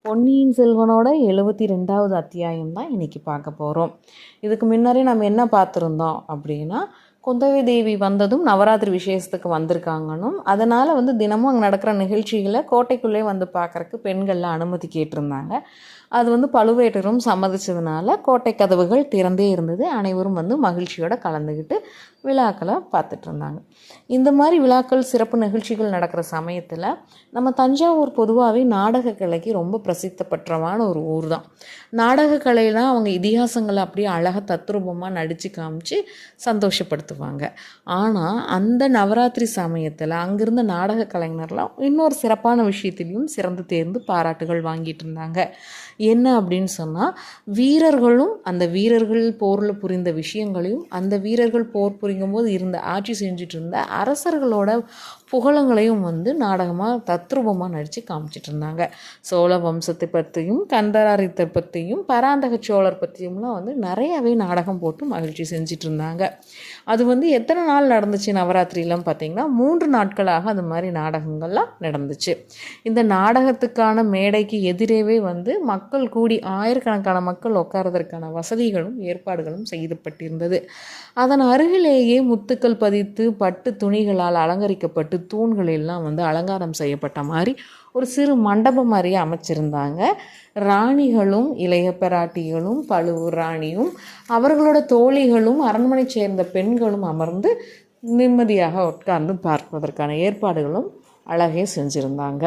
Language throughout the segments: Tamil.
பொன்னியின் செல்வனோட 72வது அத்தியாயம் தான் இன்றைக்கி பார்க்க போகிறோம். இதுக்கு முன்னரே நம்ம என்ன பார்த்துருந்தோம் அப்படின்னா, குந்தவை தேவி வந்ததும் நவராத்திரி விசேஷத்துக்கு வந்திருக்காங்கன்னும், அதனால் தினமும் அங்கே நடக்கிற நிகழ்ச்சிகளை கோட்டைக்குள்ளே வந்து பார்க்குறக்கு பெண்களில் அனுமதி கேட்டிருந்தாங்க. அது பழுவேட்டரும் சம்மதிச்சதுனால கோட்டை கதவுகள் திறந்தே இருந்தது. அனைவரும் மகிழ்ச்சியோடு கலந்துக்கிட்டு விழாக்களை பார்த்துட்டு இருந்தாங்க. இந்த மாதிரி விழாக்கள் சிறப்பு நிகழ்ச்சிகள் நடக்கிற சமயத்தில் நம்ம தஞ்சாவூர் பொதுவாகவே நாடக கலைக்கு ரொம்ப பிரசித்த பெற்றமான ஒரு ஊர் தான். நாடக கலையெல்லாம் அவங்க இதிகாசங்களை அப்படியே அழகாக தத்ரூபமாக நடித்து காமிச்சு சந்தோஷப்படுத்துவாங்க. ஆனால் அந்த நவராத்திரி சமயத்தில் அங்கிருந்த நாடக கலைஞர்லாம் இன்னொரு சிறப்பான விஷயத்திலையும் சிறந்து தேர்ந்து பாராட்டுகள் வாங்கிட்டு இருந்தாங்க. என்ன அப்படின்னு சொன்னால், வீரர்களும் அந்த வீரர்கள் போரில் புரிந்த விஷயங்களையும், அந்த வீரர்கள் போர் புரியும் போது ஆட்சி செஞ்சுட்டு இருந்த அரசர்களோட புகழங்களையும் நாடகமாக தத்ரூபமாக நடித்து காமிச்சிட்டு இருந்தாங்க. சோழ வம்சத்தை பற்றியும் கந்தராரித்தை பற்றியும் பராந்தக சோழர் பற்றியும்லாம் நிறையவே நாடகம் போட்டு மகிழ்ச்சி செஞ்சிட்டு இருந்தாங்க. அது எத்தனை நாள் நடந்துச்சு நவராத்திரிலாம் பார்த்திங்கன்னா 3 நாட்களாக அது மாதிரி நாடகங்கள்லாம் நடந்துச்சு. இந்த நாடகத்துக்கான மேடைக்கு எதிரேவே மக்கள் கூடி ஆயிரக்கணக்கான மக்கள் உட்காரதற்கான வசதிகளும் ஏற்பாடுகளும் செய்யப்பட்டிருந்தது. அதன் அருகிலேயே முத்துக்கள் பதித்து பட்டு துணிகளால் அலங்கரிக்கப்பட்டு தூண்கள் எல்லாம் அலங்காரம் செய்யப்பட்ட மாதிரி ஒரு சிறு மண்டபம் மாதிரியே அமைச்சிருந்தாங்க. ராணிகளும் இளைய பிராட்டிகளும் பழுவூர் ராணியும் அவர்களோட தோழிகளும் அரண்மனை சேர்ந்த பெண்களும் அமர்ந்து நிம்மதியாக உட்கார்ந்து பார்ப்பதற்கான ஏற்பாடுகளும் அழகே செஞ்சுருந்தாங்க.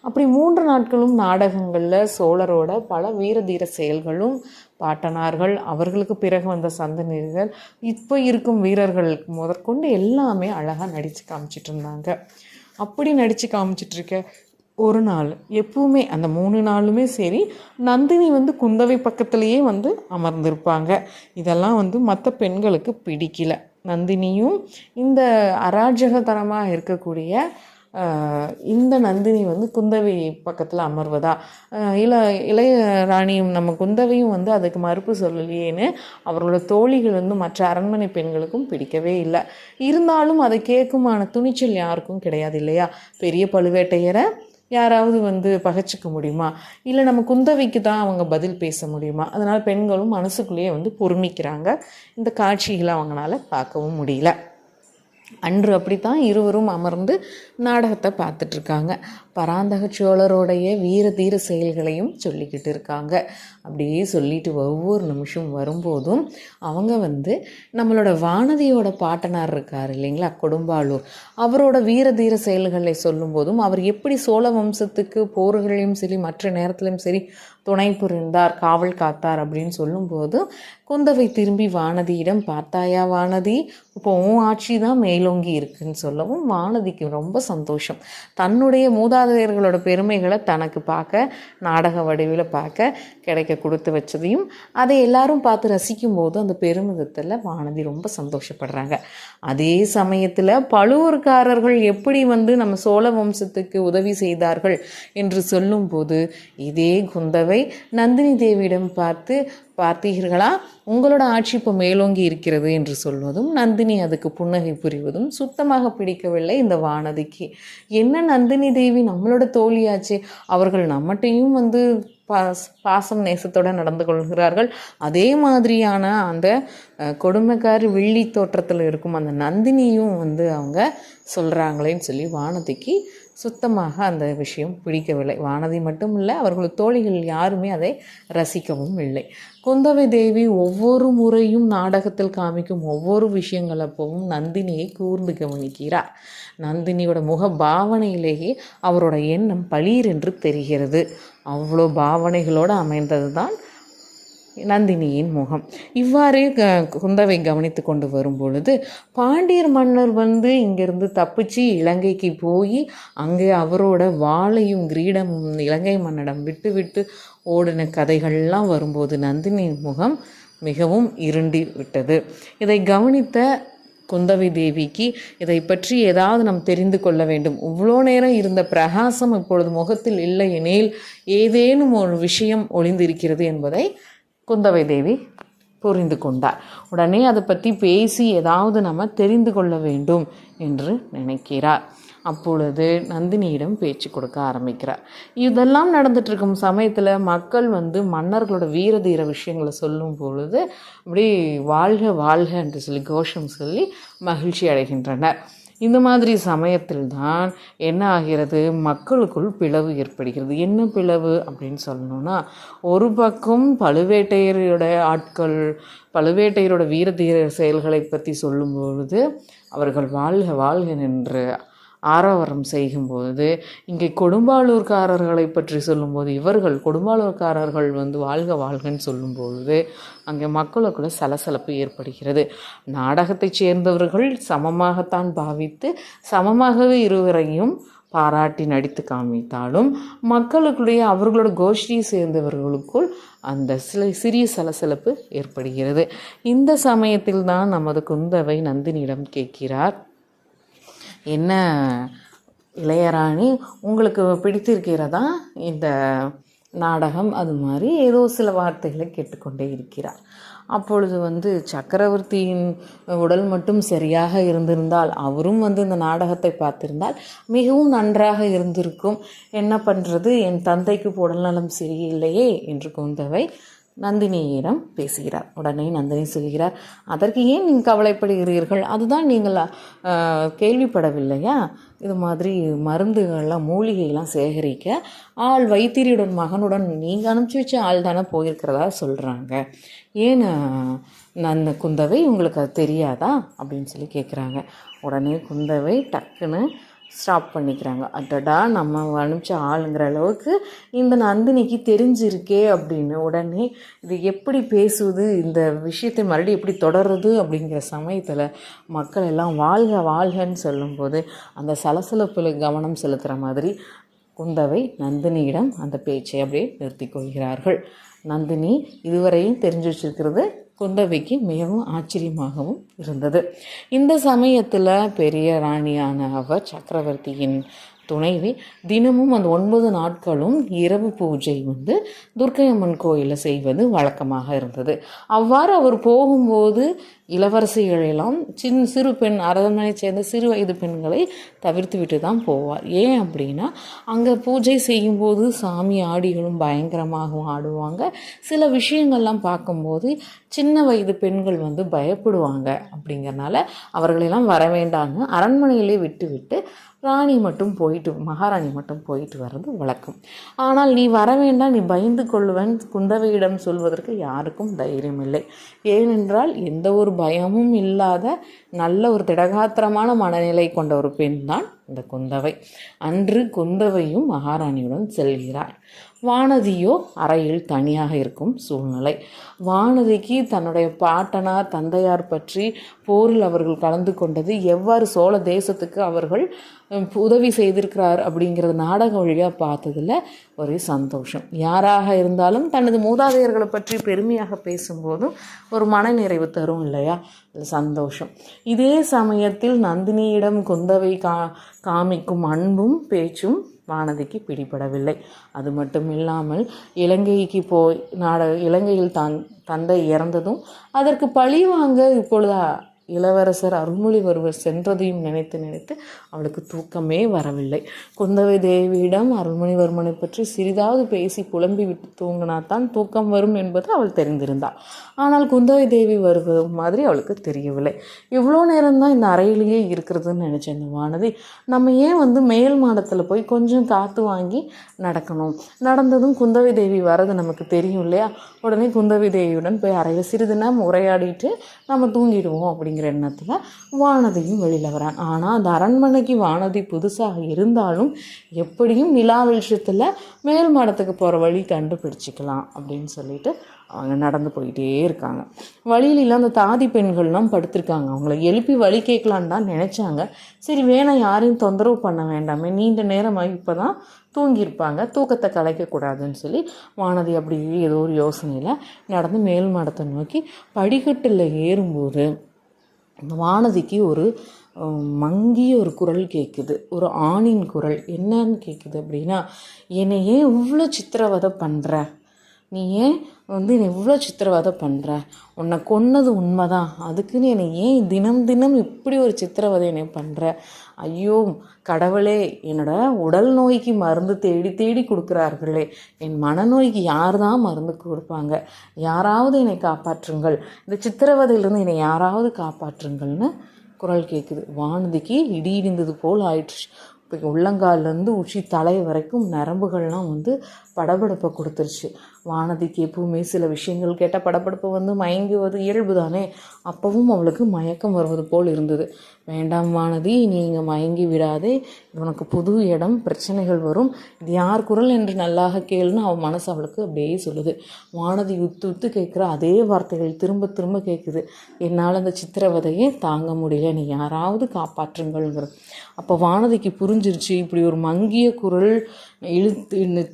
அப்படி 3 நாட்களும் நாடகங்களில் சோழரோட பல வீரதீர செயல்களும் பாட்டனார்கள், அவர்களுக்கு பிறகு வந்த சந்ததியினர்கள், இப்போ இருக்கும் வீரர்கள் முதற்கொண்டு எல்லாமே அழகாக நடித்து காமிச்சிட்டு இருந்தாங்க. அப்படி நடித்து காமிச்சிட்ருக்க ஒரு நாள் எப்பவுமே அந்த 3 நாளுமே சரி, நந்தினி குந்தவை பக்கத்துலேயே அமர்ந்திருப்பாங்க. இதெல்லாம் மற்ற பெண்களுக்கு பிடிக்கல. நந்தினியும் இந்த அராஜகத்தனமாக இருக்கக்கூடிய இந்த நந்தினி குந்தவை பக்கத்தில் அமர்வதா, இளைய ராணியும் நம்ம குந்தவையும் அதுக்கு மறுப்பு சொல்லலையேன்னு அவர்களோட தோழிகள் மற்ற அரண்மனை பெண்களுக்கும் பிடிக்கவே இல்லை. இருந்தாலும் அதை கேட்குமான துணிச்சல் யாருக்கும் கிடையாது இல்லையா? பெரிய பழுவேட்டையரை யாராவது பகைச்சிக்க முடியுமா? இல்லை நம்ம குந்தவைக்கு தான் அவங்க பதில் பேச முடியுமா? அதனால் பெண்களும் மனசுக்குள்ளேயே பொறுமிக்கிறாங்க. இந்த காட்சிகளை அவங்களால பார்க்கவும் முடியல. அன்று அப்படித்தான் இருவரும் அமர்ந்து நாடகத்தை பார்த்துட்ருக்காங்க. பராந்தக சோழரோடைய வீர தீர செயல்களையும் சொல்லிக்கிட்டு இருக்காங்க. அப்படியே சொல்லிட்டு ஒவ்வொரு நிமிஷம் வரும்போதும் அவங்க நம்மளோட வானதியோட பாட்டனார் இருக்கார் இல்லைங்களா, கொடும்பாளூர், அவரோட வீர தீர செயல்களை சொல்லும்போதும் அவர் எப்படி சோழ வம்சத்துக்கு போர்களையும் சரி மற்ற நேரத்திலையும் சரி துணை புரிந்தார், காவல் காத்தார் அப்படின்னு சொல்லும்போது குந்தவை திரும்பி வானதியிடம், பார்த்தாயா வானதி, இப்போ உன் ஆட்சி தான் மேலோங்கி இருக்குன்னு சொல்லவும் வானதிக்கு ரொம்ப சந்தோஷம். தன்னுடைய மூதாதையர்களோட பெருமைகளை தனக்கு பார்க்க, நாடக வடிவில் பார்க்க கிடைக்க கொடுத்து வச்சதையும் அதை எல்லாரும் பார்த்து ரசிக்கும் போது அந்த பெருமிதத்தில் வானதி ரொம்ப சந்தோஷப்படுறாங்க. அதே சமயத்தில் பழுவூர்காரர்கள் எப்படி நம்ம சோழ வம்சத்துக்கு உதவி செய்தார்கள் என்று சொல்லும்போது இதே குந்தவை நந்தினி தேவியிடம் பார்த்து, பார்த்தீர்களா, உங்களோட ஆட்சி இப்போ மேலோங்கி இருக்கிறது என்று சொல்வதும் நந்தினி அதுக்கு புன்னகை புரிவதும் சுத்தமாக பிடிக்கவில்லை இந்த வானதிக்கு. என்ன நந்தினி தேவி நம்மளோட தோழியாச்சே, அவர்கள் நம்மகிட்டையும் பாசம் நேசத்தோடு நடந்து கொள்கிறார்கள், அதே மாதிரியான அந்த கொடுமைக்காரி வெள்ளி தோற்றத்தில் இருக்கும் அந்த நந்தினியும் அவங்க சொல்கிறாங்களேன்னு சொல்லி வானதிக்கு சுத்தமாக அந்த விஷயம் பிடிக்கவில்லை. வானதி மட்டும் இல்லை, அவர்கள் தோழிகள் யாருமே அதை ரசிக்கவும் இல்லை. குந்தவை தேவி ஒவ்வொரு முறையும் நாடகத்தில் காமிக்கும் ஒவ்வொரு விஷயங்களப்பவும் நந்தினியை கூர்ந்து கவனிக்கிறார். நந்தினியோட முக பாவனையிலேயே அவரோட எண்ணம் பளீர் என்று தெரிகிறது. அவ்வளோ பாவனைகளோடு அமைந்தது தான் நந்தினியின் முகம். இவ்வாறே குந்தவை கவனித்து கொண்டு வரும் பொழுது பாண்டியர் மன்னர் இங்கிருந்து தப்பிச்சு இலங்கைக்கு போய் அங்கே அவரோட வாளையும் கிரீடமும் இலங்கை மன்னரிடம் விட்டு ஓடின கதைகள்லாம் வரும்போது நந்தினியின் முகம் மிகவும் இருண்டி விட்டது. இதை கவனித்த குந்தவை தேவிக்கு இதை பற்றி ஏதாவது நாம் தெரிந்து கொள்ள வேண்டும், இவ்வளோ நேரம் இருந்த பிரகாசம் இப்பொழுது முகத்தில் இல்லை எனில் ஏதேனும் ஒரு விஷயம் ஒளிந்திருக்கிறது என்பதை குந்தவை தேவி புரிந்து கொண்டார். உடனே அதை பற்றி பேசி ஏதாவது நம்ம தெரிந்து கொள்ள வேண்டும் என்று நினைக்கிறார். அப்பொழுது நந்தினியிடம் பேச்சு கொடுக்க ஆரம்பிக்கிறார். இதெல்லாம் நடந்துட்டு இருக்கும் சமயத்தில் மக்கள் மன்னர்களோட வீர தீர விஷயங்களை சொல்லும் பொழுது அப்படி வாழ்க வாழ்க என்று சொல்லி கோஷம் சொல்லி மகிழ்ச்சி அடைகின்றனர். இந்த மாதிரி சமயத்தில் தான் என்ன ஆகிறது, மக்களுக்குள் பிளவு ஏற்படுகிறது. என்ன பிளவு அப்படின்னு சொல்லணும்னா, ஒரு பக்கம் பழுவேட்டையரோட ஆட்கள் பழுவேட்டையரோட வீர தீர செயல்களை பற்றி சொல்லும்பொழுது அவர்கள் வாழ்க வாழ்க என்று ஆரவாரம் செய்யும்போது, இங்கே கொடும்பாளூர்காரர்களை பற்றி சொல்லும்போது இவர்கள் கொடும்பாளூர்காரர்கள் வாழ்க வாழ்கன்னு சொல்லும்பொழுது அங்கே மக்களுக்குள்ள சலசலப்பு ஏற்படுகிறது. நாடகத்தைச் சேர்ந்தவர்கள் சமமாகத்தான் பாவித்து சமமாகவே இருவரையும் பாராட்டி நடித்து காமித்தாலும் மக்களுக்குள்ளேயே அவர்களோட கோஷ்டியை சேர்ந்தவர்களுக்குள் அந்த சிறிய சலசலப்பு ஏற்படுகிறது. இந்த சமயத்தில் தான் நமது குந்தவை நந்தினியிடம் கேட்கிறார், என்ன இளையராணி, உங்களுக்கு பிடித்திருக்கிறதா இந்த நாடகம்? அது மாதிரி ஏதோ சில வார்த்தைகளை கேட்டுக்கொண்டே இருக்கிறார். அப்பொழுது சக்கரவர்த்தியின் உடல் மட்டும் சரியாக இருந்திருந்தால், அவரும் இந்த நாடகத்தை பார்த்திருந்தால் மிகவும் நன்றாக இருந்திருக்கும். என்ன பண்ணுறது, என் தந்தைக்கு உடல் நலம் சரியில்லையே என்று குந்தவை நந்தினியிடம் பேசுகிறார். உடனே நந்தினி சொல்கிறார், அதற்கு ஏன் நீங்கள் கவலைப்படுகிறீர்கள்? அதுதான் நீங்கள் கேள்விப்படவில்லையா? இது மாதிரி மருந்துகள்லாம் மூலிகையெல்லாம் சேகரிக்க ஆள் வைத்திரியுடன் மகனுடன் நீங்கள் அனுப்பிச்சி வச்ச ஆள் தானே போயிருக்கிறதா சொல்கிறாங்க. ஏன் குந்தவை உங்களுக்கு அது தெரியாதா அப்படின்னு சொல்லி கேட்குறாங்க. உடனே குந்தவை டக்குன்னு ஸ்டாப் பண்ணிக்கிறாங்க. அடடா, நம்ம அனுப்பிச்ச ஆளுங்கிற அளவுக்கு இந்த நந்தினிக்கு தெரிஞ்சிருக்கே அப்படின்னு. உடனே இது எப்படி பேசுவது, இந்த விஷயத்தை மறுபடியும் எப்படி தொடருது அப்படிங்கிற சமயத்தில் மக்கள் எல்லாம் வாழ்க வாழ்கன்னு சொல்லும்போது அந்த சலசலப்பில் கவனம் செலுத்துகிற மாதிரி குந்தவை நந்தினியிடம் அந்த பேச்சை அப்படியே நிறுத்தி கொள்கிறார்கள். நந்தினி இதுவரையும் தெரிஞ்சு வச்சிருக்கிறது குந்தவைக்கு மிகவும் ஆச்சரியமாகவும் இருந்தது. இந்த சமயத்தில் பெரிய ராணியான அவர் சக்கரவர்த்தியின் துணைவி தினமும் அந்த 9 நாட்களும் இரவு பூஜை துர்க்கை அம்மன் கோயிலில் செய்வது வழக்கமாக இருந்தது. அவ்வாறு அவர் போகும்போது இளவரசிகளெல்லாம் சிறு பெண் அரண்மனை சேர்ந்த சிறு வயது பெண்களை தவிர்த்து விட்டு தான் போவார். ஏன் அப்படின்னா, அங்கே பூஜை செய்யும்போது சாமி ஆடிகளும் பயங்கரமாகவும் ஆடுவாங்க. சில விஷயங்கள்லாம் பார்க்கும்போது சின்ன வயது பெண்கள் பயப்படுவாங்க. அப்படிங்கிறனால அவர்களெல்லாம் வர வேண்டான்னு அரண்மனையிலே விட்டு ராணி மட்டும் மகாராணி மட்டும் போயிட்டு வர்றது வழக்கம். ஆனால் நீ வர வேண்டாம், நீ பயந்து கொள்ளுவன் குந்தவையிடம் சொல்வதற்கு யாருக்கும் தைரியம் இல்லை. ஏனென்றால் எந்த ஒரு பயமும் இல்லாத நல்ல ஒரு திடகாத்திரமான மனநிலை கொண்ட ஒரு பெண் தான் இந்த குந்தவை. அன்று குந்தவையும் மகாராணியுடன் செல்கிறார். வானதியோ அறையில் தனியாக இருக்கும் சூழ்நிலை. வானதிக்கு தன்னுடைய பாட்டனார் தந்தையார் பற்றி போரில் அவர்கள் கலந்து கொண்டது, எவ்வாறு சோழ தேசத்துக்கு அவர்கள் உதவி செய்திருக்கிறார் அப்படிங்கிறது நாடக வழியாக பார்த்ததில் ஒரே சந்தோஷம். யாராக இருந்தாலும் தனது மூதாதையர்களை பற்றி பெருமையாக பேசும்போதும் ஒரு மனநிறைவு தரும் இல்லையா, சந்தோஷம். இதே சமயத்தில் நந்தினியிடம் குந்தவை காமிக்கும் அன்பும் பேச்சும் வானதிக்கு பிடிபடவில்லை. அது மட்டும் இல்லாமல் இலங்கைக்கு இலங்கையில் தந்தை இறந்ததும் அதற்கு பழி வாங்க இப்பொழுது இளவரசர் அருள்மொழிவர்மர் சென்றதையும் நினைத்து அவளுக்கு தூக்கமே வரவில்லை. குந்தவை தேவியிடம் அருள்மொழிவர்மனை பற்றி சிறிதாவது பேசி புலம்பி விட்டு தூங்கினாத்தான் தூக்கம் வரும் என்பது அவள் தெரிந்திருந்தாள். ஆனால் குந்தவை தேவி வருவது மாதிரி அவளுக்கு தெரியவில்லை. இவ்வளோ நேரம்தான் இந்த அறையிலேயே இருக்கிறதுன்னு நினச்சேன் இந்த வானதி. நம்ம ஏன் மேல் மாடத்தில் போய் கொஞ்சம் காற்று வாங்கி நடக்கணும்? நடந்ததும் குந்தவை தேவி வரது நமக்கு தெரியும் இல்லையா? உடனே குந்தவை தேவியுடன் போய் அறையில் சிறிது நேரம் உரையாடிட்டு நம்ம தூங்கிடுவோம் அப்படிங்கிற எண்ணத்தில் வானதியும் வெளியில் வரான். ஆனால் அந்த அரண்மனைக்கு வானதி புதுசாக இருந்தாலும் எப்படியும் நிலா வெளிச்சத்தில் மேல் மாடத்துக்கு போகிற வழி கண்டுபிடிச்சிக்கலாம் அப்படின்னு சொல்லிட்டு அவங்க நடந்து போயிட்டே இருக்காங்க. வழியில அந்த தாதி பெண்கள்லாம் படுத்திருக்காங்க. அவங்கள எழுப்பி வழி கேட்கலான்னு தான் நினச்சாங்க. சரி வேணாம், யாரையும் தொந்தரவு பண்ண வேண்டாமே, நீண்ட நேரமாக இப்போ தான் தூங்கியிருப்பாங்க, தூக்கத்தை கலைக்கக்கூடாதுன்னு சொல்லி வானதி அப்படி ஏதோ ஒரு யோசனையில் நடந்து மேல் மாடத்தை நோக்கி படிக்கட்டில் ஏறும்போது வானதிக்கு ஒரு மங்கிய ஒரு குரல் கேட்குது, ஒரு ஆணின் குரல். என்னன்னு கேட்குது அப்படின்னா, என்னை ஏன் இவ்வளோ சித்திரவதை பண்ணுற? நீ ஏன் வந்து என்னை இவ்வளோ சித்திரவதை பண்ணுற, உன்னை கொன்னது உண்மைதான், அதுக்குன்னு என்னை ஏன் தினம் தினம் இப்படி ஒரு சித்திரவதை என்னை பண்ணுற, ஐயோ கடவுளே, என்னோட உடல் நோய்க்கு மருந்து தேடி தேடி கொடுக்குறார்களே, என் மனநோய்க்கு யார் தான் மருந்து கொடுப்பாங்க, யாராவது என்னை காப்பாற்றுங்கள், இந்த சித்திரவதையிலேருந்து என்னை யாராவது காப்பாற்றுங்கள்னு குரல் கேட்குது. வானதிக்கு இடி இடிந்தது போல் ஆயிடுச்சு. இப்போ உள்ளங்கால்லேருந்து உச்சி தலை வரைக்கும் நரம்புகள்லாம் வந்து படபடப்பை கொடுத்துருச்சு. வானதிக்கு எப்பவுமே சில விஷயங்கள் கேட்டால் படபடப்பு வந்து மயங்குவது இயல்பு தானே. அப்பவும் அவளுக்கு மயக்கம் வருவது போல் இருந்தது. வேண்டாம் வானதி, நீ இங்கே மயங்கி விடாதே, உனக்கு புது இடம், பிரச்சனைகள் வரும், இது யார் குரல் என்று நல்லாக கேளுன்னு அவள் மனசு அவளுக்கு அப்படியே சொல்லுது. வானதி உத்து உத்து கேட்குற அதே வார்த்தைகள் திரும்ப திரும்ப கேட்குது. என்னால் அந்த சித்திரவதையை தாங்க முடியல, நீ யாராவது காப்பாற்றுங்கள்ங்கிறது. அப்போ வானதிக்கு புரிஞ்சிருச்சு, இப்படி ஒரு மங்கிய குரல்,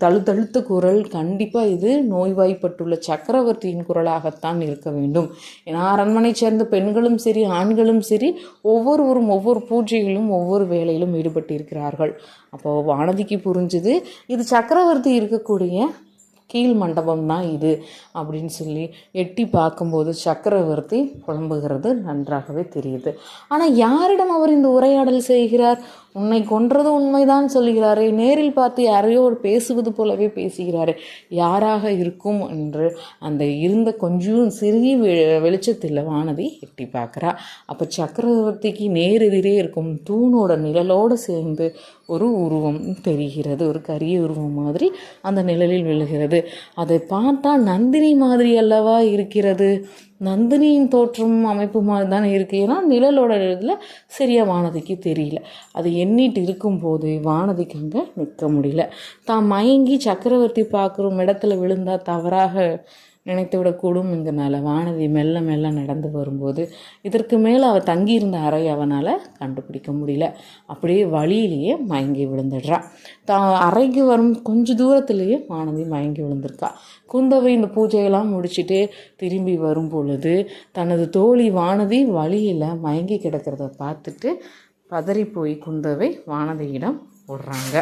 தழுத்தழுத்த குரல், கண்டிப்பாக இது நோய்வாய்ப்பட்டுள்ள சக்கரவர்த்தியின் குரலாகத்தான் இருக்க வேண்டும். ஏன்னா அரண்மனை சேர்ந்த பெண்களும் சரி ஆண்களும் சரி ஒவ்வொருவரும் ஒவ்வொரு பூஜைகளும் ஒவ்வொரு வேலையிலும் ஈடுபட்டு இருக்கிறார்கள். அப்போ வானதிக்கு புரிஞ்சுது, இது சக்கரவர்த்தி இருக்கக்கூடிய கீழ் மண்டபம் தான் இது அப்படின்னு சொல்லி எட்டி பார்க்கும்போது சக்கரவர்த்தி புலம்புகிறது நன்றாகவே தெரியுது. ஆனால் யாரிடம் அவர் இந்த உரையாடல் செய்கிறார்? உன்னை கொன்றது உண்மைதான் சொல்கிறாரே, நேரில் பார்த்து யாரையோ பேசுவது போலவே பேசுகிறாரே, யாராக இருக்கும் என்று அந்த இருந்த கொஞ்சம் சிறிய வெளிச்சத்தில் வானதி எட்டி பார்க்குறா. அப்போ சக்கரவர்த்திக்கு நேரெதிரே இருக்கும் தூணோட நிழலோடு சேர்ந்து ஒரு உருவம் தெரிகிறது, ஒரு கரிய உருவம் மாதிரி அந்த நிழலில் விழுகிறது. அதை பார்த்தா நந்தினி மாதிரி அல்லவா இருக்கிறது, நந்தினியின் தோற்றம் அமைப்பு மாதிரி தானே இருக்குது. ஏன்னா நிழலோட இதில் சரியாக வானதிக்கு தெரியல. அது எண்ணிட்டு இருக்கும்போது வானதிக்கு அங்கே நிற்க முடியல. தான் மயங்கி சக்கரவர்த்தி பார்க்குற இடத்துல விழுந்தால் தவறாக நினைத்து விடக்கூடும் என்கிறனால வானதி மெல்ல மெல்ல நடந்து வரும்போது இதற்கு மேலே அவள் தங்கியிருந்த அறை அவனால் கண்டுபிடிக்க முடியல. அப்படியே வழியிலேயே மயங்கி விழுந்துடுறா. அறைக்கு வரும் கொஞ்சம் தூரத்துலேயே வானதி மயங்கி விழுந்திருக்கா. குந்தவை இந்த பூஜையெல்லாம் முடிச்சுட்டு திரும்பி வரும் பொழுது தனது தோழி வானதி வழியில் மயங்கி கிடக்கிறத பார்த்துட்டு பதறி போய் குந்தவை வானதியிடம் ஓடுறாங்க.